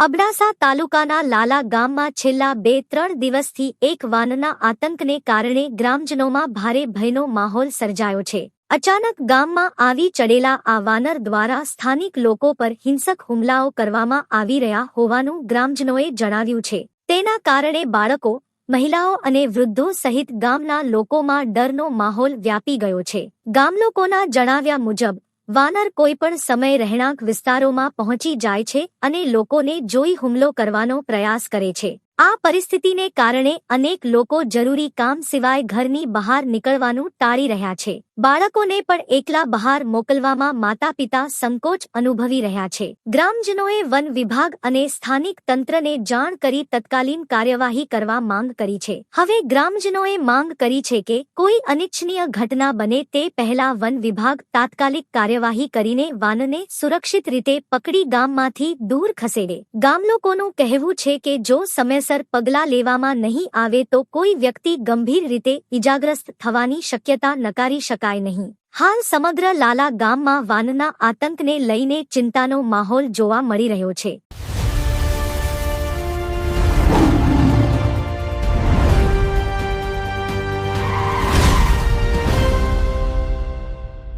અબડાસા તાલુકાના લાલા ગામમાં છેલ્લા 2-3 દિવસથી એક વાનરના આતંકને કારણે ગ્રામજનોમાં ભારે ભયનો માહોલ સર્જાયો છે. અચાનક ગામમાં આવી ચડેલા આ વાનર દ્વારા સ્થાનિક લોકો પર હિંસક હુમલાઓ કરવામાં આવી રહ્યા હોવાનું ગ્રામજનોએ જણાવ્યું છે. તેના કારણે બાળકો, મહિલાઓ અને વૃદ્ધો સહિત ગામના લોકોમાં ડરનો માહોલ વ્યાપી ગયો છે. ગામલોકોના જણાવ્યા મુજબ વાનર કોઈપણ સમયે રહેણાંક વિસ્તારોમાં પહોંચી જાય છે અને લોકોને જોઈ હુમલો કરવાનો પ્રયાસ કરે છે. આ પરિસ્થિતિને કારણે અનેક લોકો જરૂરી કામ સિવાય ઘરની બહાર નીકળવાનું ટાળી રહ્યા છે. બાળકોને પણ એકલા બહાર મોકલવામાં માતાપિતા સંકોચ અનુભવી રહ્યા છે. ગ્રામજનોએ વન વિભાગ અને સ્થાનિક તંત્રને જાણ કરી તત્કાલીન કાર્યવાહી કરવા માંગ કરી છે. હવે ગ્રામજનોએ માંગ કરી છે કે કોઈ અનિચ્છનીય ઘટના બને તે પહેલા વન વિભાગ તાત્કાલિક કાર્યવાહી કરીને વાનરને સુરક્ષિત રીતે પકડી ગામમાંથી દૂર ખસેડે. ગામલોકોનું કહેવું છે કે જો સમયસર પગલાં લેવામાં નહીં આવે તો કોઈ વ્યક્તિ ગંભીર રીતે ઈજાગ્રસ્ત થવાની શક્યતા નકારી શકાય નહીં. હાલ સમગ્ર લાલા ગામમાં વાનરના આતંકને લઈને ચિંતાનો માહોલ જોવા મળી રહ્યો છે.